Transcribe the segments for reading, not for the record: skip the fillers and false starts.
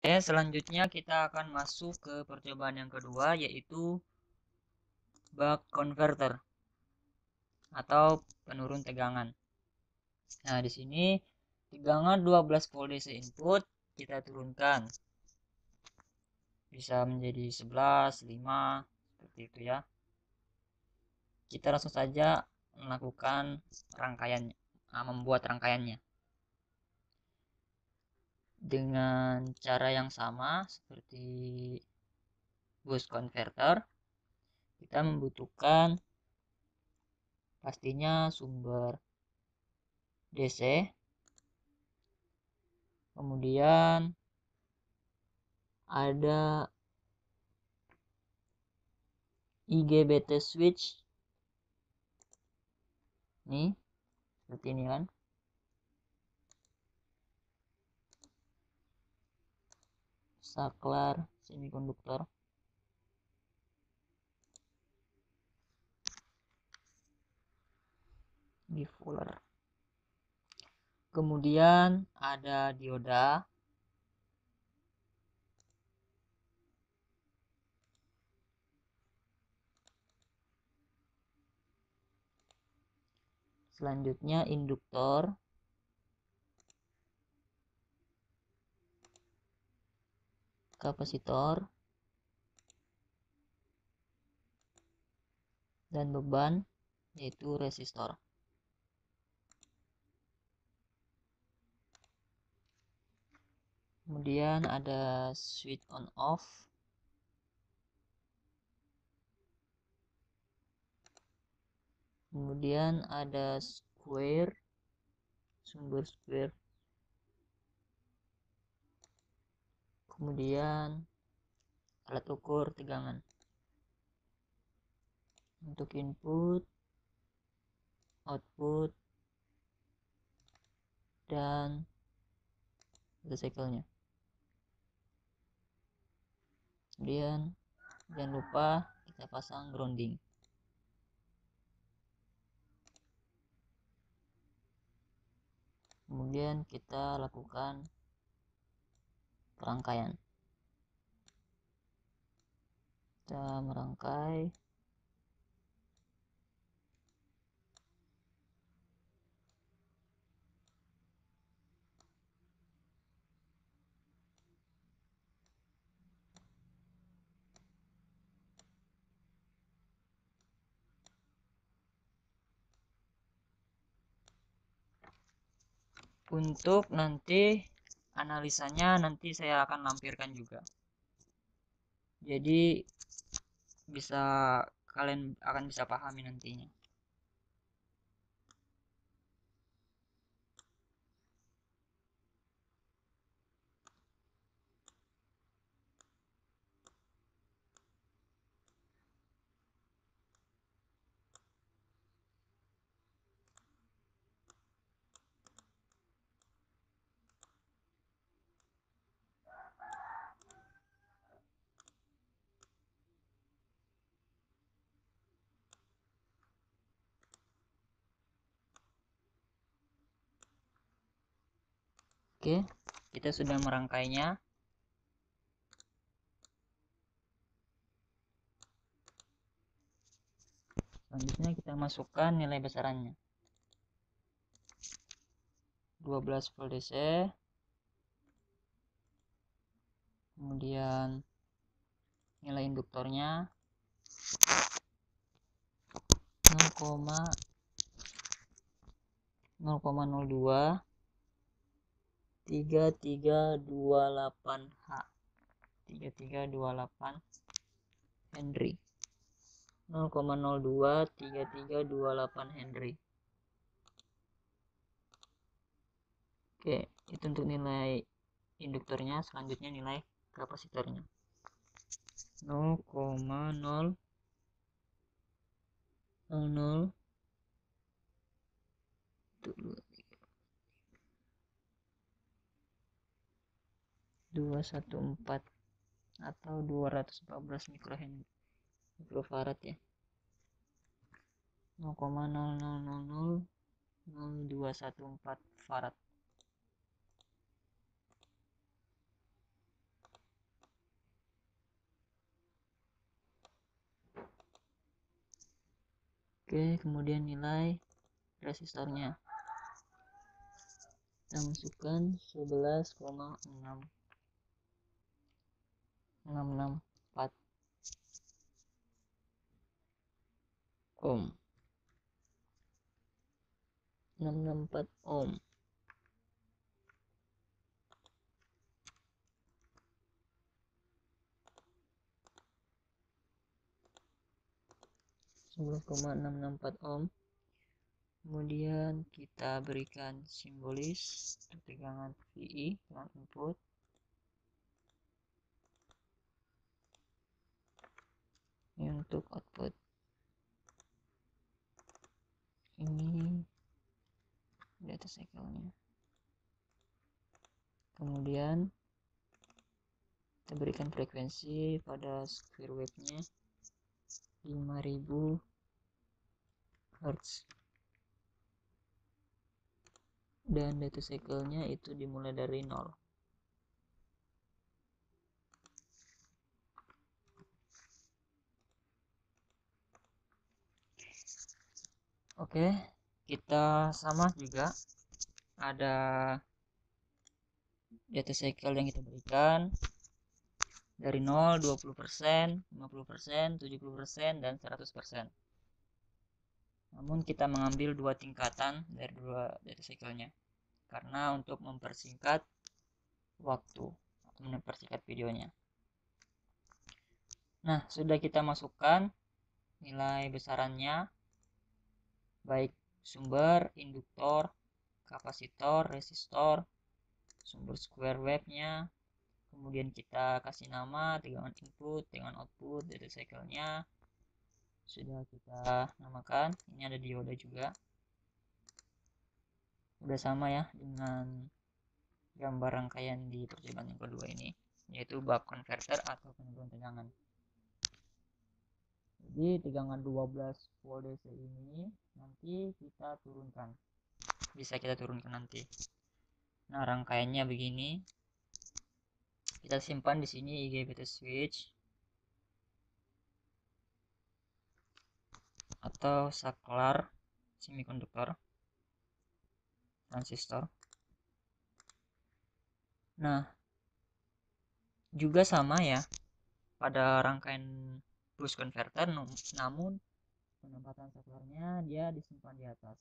Oke, selanjutnya kita akan masuk ke percobaan yang kedua, yaitu buck converter atau penurun tegangan. Nah, di sini tegangan 12 volt DC input kita turunkan. Bisa menjadi 11, 5, seperti itu ya. Kita langsung saja melakukan rangkaiannya, membuat rangkaiannya. Dengan cara yang sama seperti boost converter, kita membutuhkan pastinya sumber DC, kemudian ada IGBT switch nih, seperti ini kan. Saklar semikonduktor, bipolar. Kemudian ada dioda, selanjutnya induktor, kapasitor, dan beban yaitu resistor. Kemudian ada switch on off, kemudian ada square, sumber square, kemudian alat ukur tegangan untuk input, output, dan cycle-nya. Kemudian jangan lupa kita pasang grounding. Kemudian kita lakukan perangkaian. Kita merangkai untuk nanti analisanya nanti saya akan lampirkan juga. Jadi kalian akan bisa pahami nantinya. Oke, kita sudah merangkainya. Selanjutnya kita masukkan nilai besarannya. 12 volt DC. Kemudian nilai induktornya 0,02 3328H, 3328 Henry. 0,02 3328 Henry. Oke, itu untuk nilai induktornya. Selanjutnya nilai kapasitornya 0,000 214 atau 214 mikrofarad ya. 0,00000214 farad. Oke, kemudian nilai resistornya kita masukkan 11,664 ohm. 664 ohm. ohm. Kemudian kita berikan simbolis tegangan VI tegangan input. Ini untuk output. Ini data cycle-nya. Kemudian kita berikan frekuensi pada square wave-nya 5000 Hz. Dan data cycle-nya itu dimulai dari 0. Oke, kita sama juga ada data cycle yang kita berikan dari 0, 20%, 50%, 70%, dan 100%. Namun kita mengambil dua tingkatan dari dua data cycle-nya karena untuk mempersingkat waktu atau mempersingkat videonya. Nah, sudah kita masukkan nilai besarannya, baik sumber, induktor, kapasitor, resistor, sumber square wave-nya, kemudian kita kasih nama tegangan input, tegangan output, data cycle-nya sudah kita namakan. Ini ada dioda juga, udah sama ya dengan gambar rangkaian di percobaan yang kedua ini, yaitu buck converter atau penurunan tegangan. Jadi tegangan 12 volt DC ini nanti kita turunkan, bisa kita turunkan nanti. Nah, rangkaiannya begini. Kita simpan di sini IGBT switch atau saklar semikonduktor transistor. Nah, juga sama ya pada rangkaian boost converter, namun penempatan saklarnya dia disimpan di atas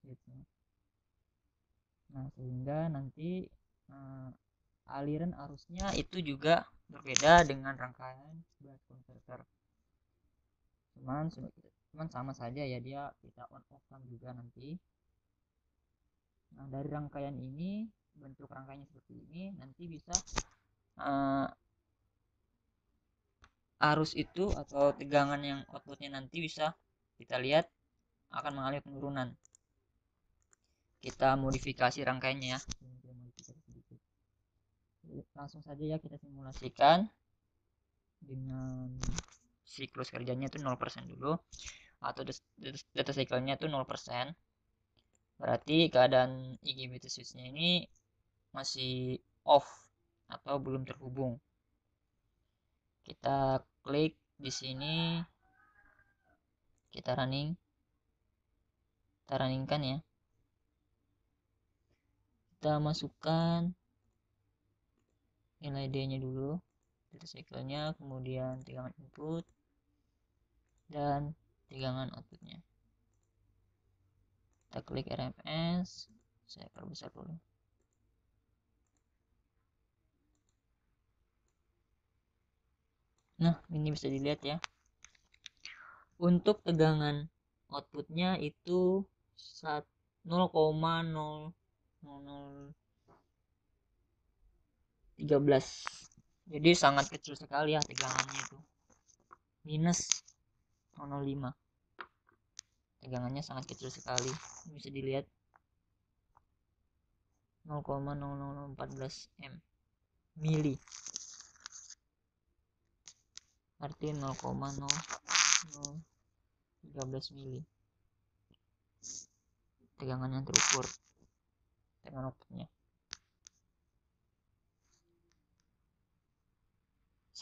switchnya. Nah, sehingga nanti aliran arusnya itu juga berbeda dengan rangkaian boost converter. Cuman sama saja ya, dia kita on off kan juga nanti. Nah, dari rangkaian ini, bentuk rangkaiannya seperti ini, nanti bisa arus itu atau tegangan yang outputnya nanti bisa kita lihat akan mengalami penurunan. Kita modifikasi rangkaiannya ya. Langsung saja ya kita simulasikan dengan siklus kerjanya itu 0% dulu, atau data cycle-nya itu 0%. Berarti keadaan IGBT switch-nya ini masih off atau belum terhubung. Kita klik di sini, kita runningkan ya. Kita masukkan nilai D-nya dulu, data cycle-nya, kemudian tegangan input dan tegangan outputnya. Kita klik RMS, saya perbesar dulu. Nah, ini bisa dilihat ya. Untuk tegangan outputnya itu 0,0013. Jadi sangat kecil sekali ya tegangannya itu. Minus 0,05. Tegangannya sangat kecil sekali. Ini bisa dilihat 0,0014 mili. Arti 0,0013 mili. Tegangan yang terukur, tegangan outputnya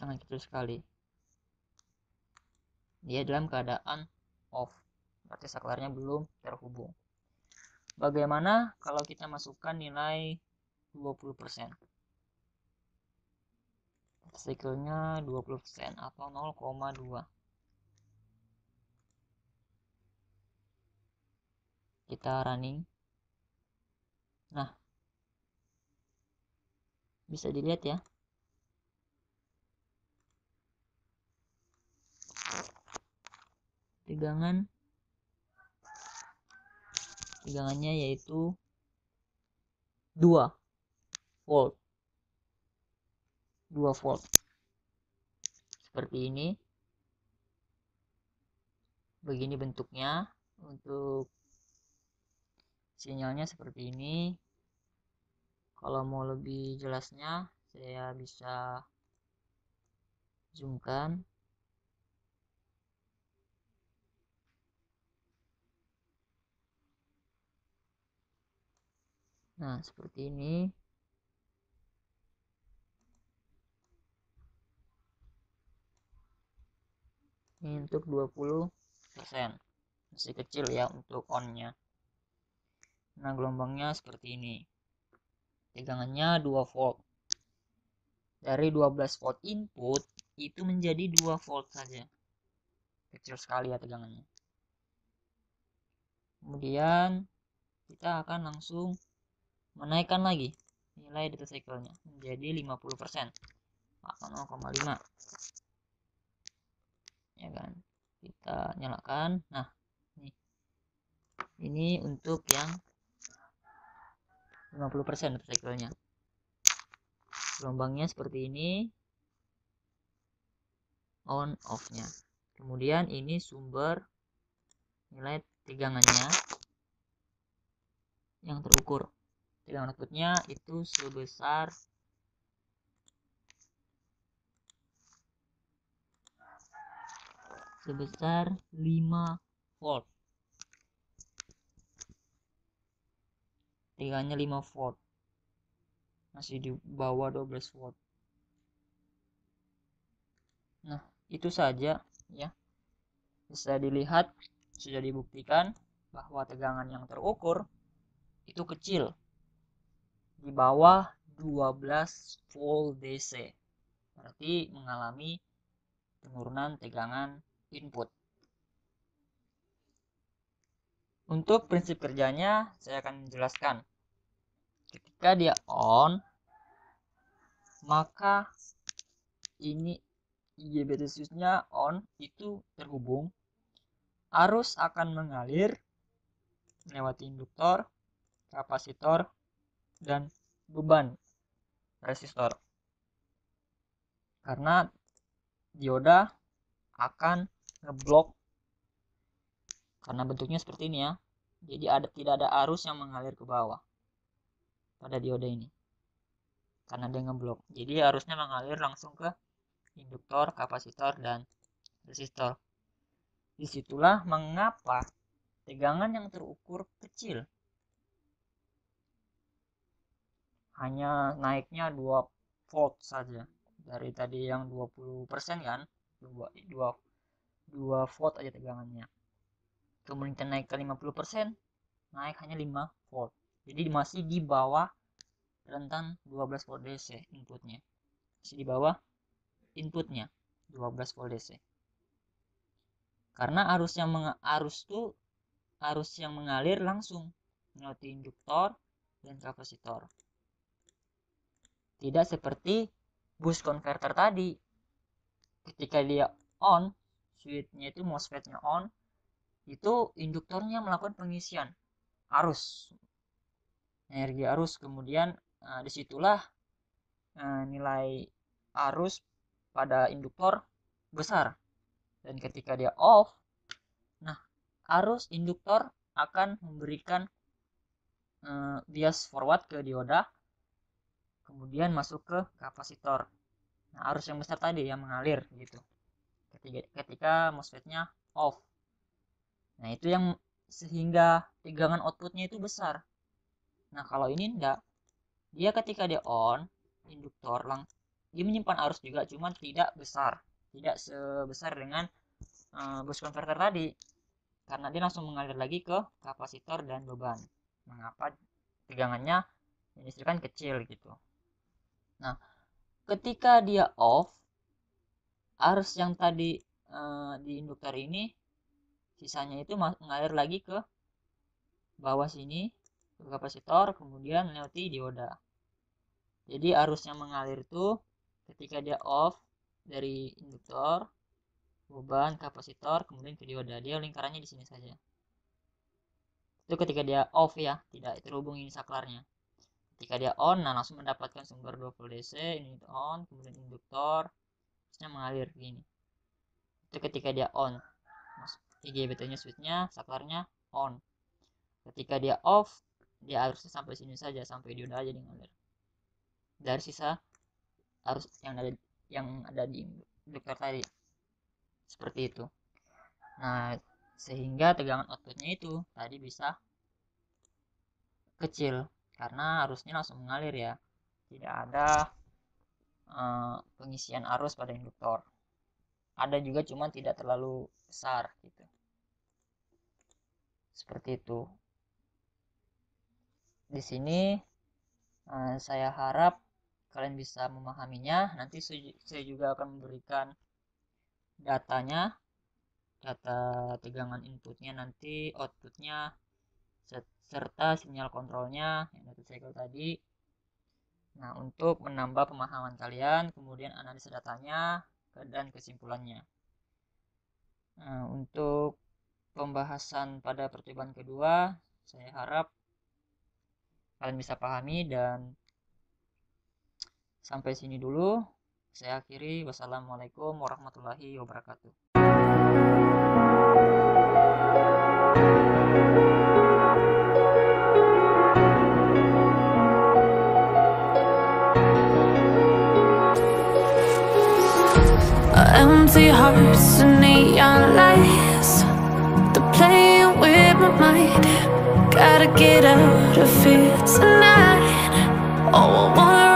sangat kecil sekali. Dia dalam keadaan off. berarti saklarnya belum terhubung. Bagaimana kalau kita masukkan nilai 20%? Cycle-nya 20% atau 0,2. Kita running. Nah, bisa dilihat ya. Tegangannya yaitu 2 volt. 2 volt. Seperti ini. Begini bentuknya. Untuk sinyalnya seperti ini. Kalau mau lebih jelasnya, saya bisa zoomkan. Nah, seperti ini. Ini untuk 20%. Masih kecil ya untuk on-nya. Nah, gelombangnya seperti ini. Tegangannya 2 volt. Dari 12 volt input, itu menjadi 2 volt saja. Kecil sekali ya tegangannya. Kemudian, kita akan langsung menaikkan lagi nilai duty cycle-nya menjadi 50% atau 0,5. Ya kan, kita nyalakan. Nah, ini untuk yang 50% duty cycle-nya. Gelombangnya seperti ini, on off-nya. Kemudian ini sumber nilai tegangannya yang terukur. Tegangan outputnya itu sebesar 5 volt. Tegangannya 5 volt. Masih di bawah 12 volt. Nah, itu saja ya. Bisa dilihat, sudah dibuktikan bahwa tegangan yang terukur itu kecil, di bawah 12 volt DC. Berarti mengalami penurunan tegangan input. Untuk prinsip kerjanya saya akan menjelaskan. Ketika dia on, maka ini IGBT-nya on, itu terhubung. Arus akan mengalir lewat induktor, kapasitor, dan beban resistor. Karena dioda akan ngeblok, karena bentuknya seperti ini ya. Jadi tidak ada arus yang mengalir ke bawah pada dioda ini. Karena dia ngeblok. Jadi arusnya mengalir langsung ke induktor, kapasitor, dan resistor. Disitulah mengapa tegangan yang terukur kecil. Hanya naiknya 2 volt saja. Dari tadi yang 20% kan, 2 volt aja tegangannya. Kemudian naik ke 50%, naik hanya 5 volt. Jadi masih di bawah rentan 12 volt DC inputnya. Masih di bawah inputnya 12 volt DC. Karena arus yang mengalir langsung melewati induktor dan kapasitor. Tidak seperti boost converter tadi. Ketika dia on, switch-nya itu MOSFET-nya on, itu induktornya melakukan pengisian arus, energi arus. Kemudian disitulah nilai arus pada induktor besar. Dan ketika dia off, nah arus induktor akan memberikan bias forward ke dioda, kemudian masuk ke kapasitor. Nah, arus yang besar tadi yang mengalir gitu ketika MOSFET-nya off. Nah, itu yang sehingga tegangan outputnya itu besar. Nah, kalau ini enggak. Dia ketika dia on, induktor dia menyimpan arus juga, cuman tidak besar. Tidak sebesar dengan boost converter tadi. karena dia langsung mengalir lagi ke kapasitor dan beban. Mengapa tegangannya yang dihasilkan kecil gitu. Nah, ketika dia off, arus yang tadi di induktor ini sisanya itu mengalir lagi ke bawah sini ke kapasitor, kemudian melewati dioda. Jadi arus yang mengalir itu ketika dia off dari induktor, beban, kapasitor, kemudian ke dioda. Dia lingkarannya di sini saja. Itu ketika dia off ya, tidak terhubung ini saklarnya. Ketika dia on, nah langsung mendapatkan sumber 2 volt DC, ini on, kemudian induktor, terusnya mengalir begini. Itu ketika dia on. IGBT-nya switchnya, saklarnya on. Ketika dia off, dia arusnya sampai sini saja, sampai dioda aja dia ngalir. Dari sisa arus yang ada di induktor tadi. Seperti itu. Nah, sehingga tegangan outputnya itu tadi bisa kecil karena arusnya langsung mengalir ya, tidak ada pengisian arus pada induktor. Ada juga cuman tidak terlalu besar gitu. Seperti itu. Di sini saya harap kalian bisa memahaminya. Nanti saya juga akan memberikan datanya, data tegangan inputnya, nanti outputnya, serta sinyal kontrolnya yang data cycle tadi. Nah, untuk menambah pemahaman kalian, kemudian analisa datanya dan kesimpulannya. Nah, untuk pembahasan pada percobaan kedua, saya harap kalian bisa pahami, dan sampai sini dulu. Saya akhiri. Wassalamualaikum warahmatullahi wabarakatuh. Empty hearts and neon lights, they're playing with my mind. Gotta get out of here tonight. Oh, I wanna